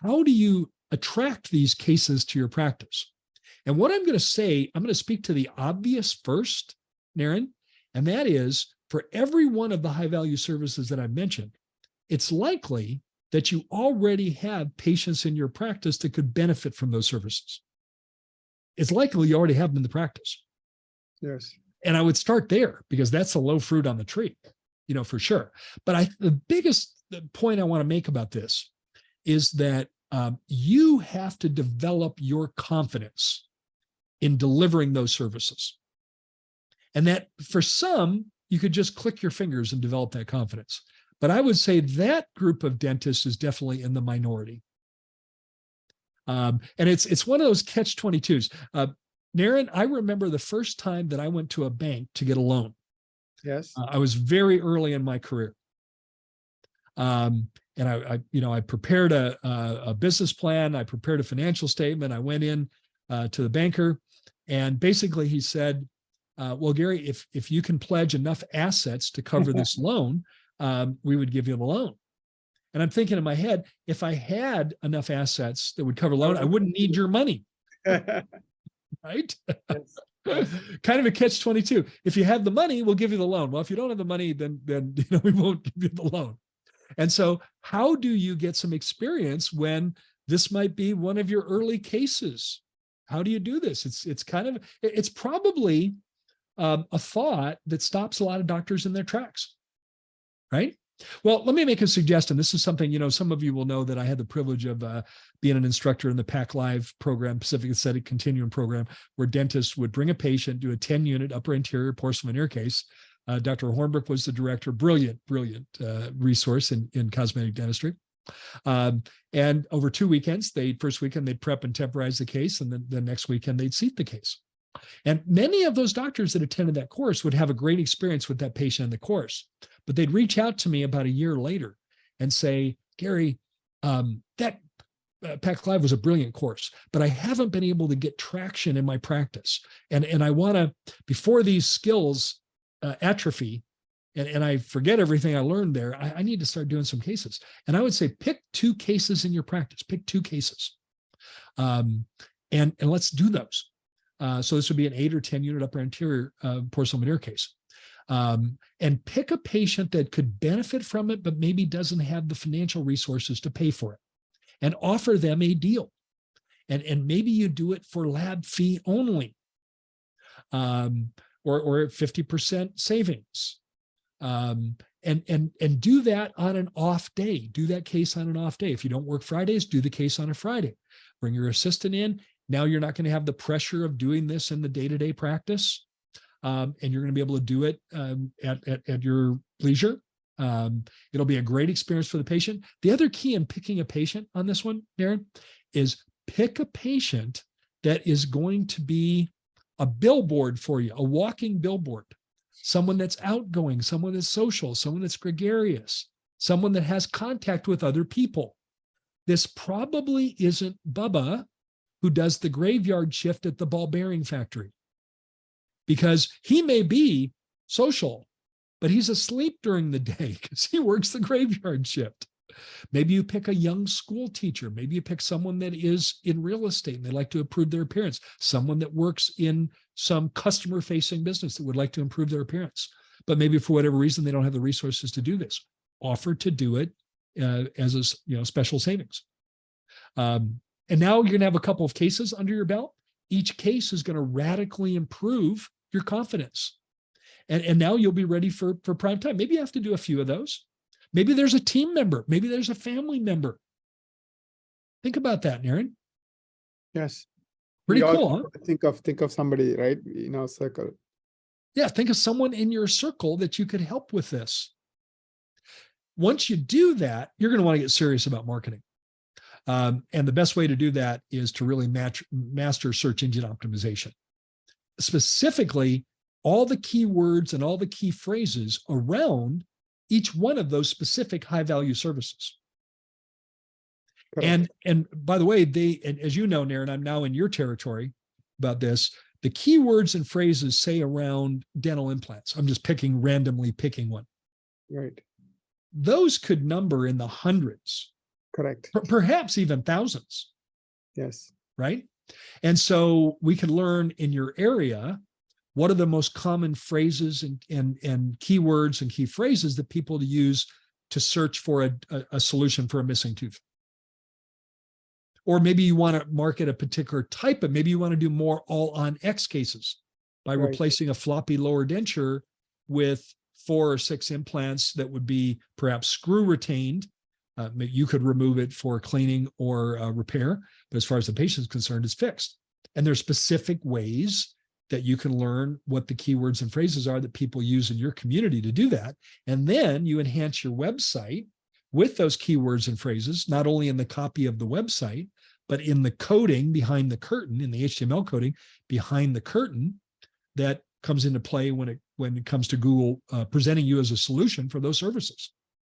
how do you attract these cases to your practice? And what I'm going to say, I'm going to speak to the obvious first, Naren, and that is for every one of the high value services that I've mentioned, it's likely that you already have patients in your practice that could benefit from those services. It's likely you already have them in the practice. Yes. And I would start there because that's the low fruit on the tree, for sure. But the biggest point I want to make about this is that you have to develop your confidence in delivering those services. And that for some, you could just click your fingers and develop that confidence. But I would say that group of dentists is definitely in the minority. And it's one of those catch-22s. Naren, I remember the first time that I went to a bank to get a loan. Yes. I was very early in my career. And I prepared a business plan. I prepared a financial statement. I went in to the banker, and basically he said, well, Gary, if you can pledge enough assets to cover this loan, we would give you the loan. And I'm thinking in my head, if I had enough assets that would cover the loan, I wouldn't need your money. Right? Yes. Kind of a catch-22. If you have the money, we'll give you the loan. Well, if you don't have the money, then we won't give you the loan. And so how do you get some experience when this might be one of your early cases? How do you do this? It's probably a thought that stops a lot of doctors in their tracks, right? Well, let me make a suggestion. This is something, some of you will know that I had the privilege of being an instructor in the PAC Live program, Pacific Aesthetic Continuum program, where dentists would bring a patient, do a 10-unit upper anterior porcelain veneer case. Dr. Hornbrook was the director, brilliant resource in cosmetic dentistry. And over 2 weekends, first weekend they'd prep and temporize the case, and then the next weekend they'd seat the case. And many of those doctors that attended that course would have a great experience with that patient in the course, but they'd reach out to me about a year later and say, Gary, that PAC Live was a brilliant course, but I haven't been able to get traction in my practice. And I want to, before these skills atrophy and I forget everything I learned there, I need to start doing some cases. And I would say, pick 2 cases in your practice, pick 2 cases. And let's do those. So this would be an 8 or 10 unit upper anterior porcelain veneer case. And pick a patient that could benefit from it, but maybe doesn't have the financial resources to pay for it, and offer them a deal. And maybe you do it for lab fee only, or 50% savings. And do that on an off day. Do that case on an off day. If you don't work Fridays, do the case on a Friday. Bring your assistant in. Now you're not going to have the pressure of doing this in the day-to-day practice. And you're going to be able to do it at your leisure. It'll be a great experience for the patient. The other key in picking a patient on this one, Darren, is pick a patient that is going to be a billboard for you, a walking billboard, someone that's outgoing, someone that's social, someone that's gregarious, someone that has contact with other people. This probably isn't Bubba, who does the graveyard shift at the ball bearing factory, because he may be social, but he's asleep during the day because he works the graveyard shift. Maybe you pick a young school teacher. Maybe you pick someone that is in real estate and they like to improve their appearance, someone that works in some customer-facing business that would like to improve their appearance, but maybe for whatever reason they don't have the resources to do this. Offer to do it as a special savings. And now you're going to have a couple of cases under your belt. Each case is going to radically improve your confidence. And now you'll be ready for prime time. Maybe you have to do a few of those. Maybe there's a team member. Maybe there's a family member. Think about that, Naren. Yes. Pretty cool, huh? Think of somebody, right, in our circle. Yeah, think of someone in your circle that you could help with this. Once you do that, you're going to want to get serious about marketing. And the best way to do that is to really master search engine optimization. Specifically, all the keywords and all the key phrases around each one of those specific high-value services. And by the way, and as you know, Naren, I'm now in your territory about this. The keywords and phrases say around dental implants. I'm just randomly picking one. Right. Those could number in the hundreds Correct. Perhaps even thousands, Yes. right? And so we can learn in your area what are the most common phrases and keywords and key phrases that people use to search for a solution for a missing tooth. Or maybe you want to market a particular type, but maybe you want to do more all on X cases by Right. replacing a floppy lower denture with 4 or 6 implants that would be perhaps screw retained. You could remove it for cleaning or repair, but as far as the patient is concerned, it's fixed. And there's specific ways that you can learn what the keywords and phrases are that people use in your community to do that. And then you enhance your website with those keywords and phrases, not only in the copy of the website, but in the coding behind the curtain, in the HTML coding behind the curtain that comes into play when it comes to Google presenting you as a solution for those services.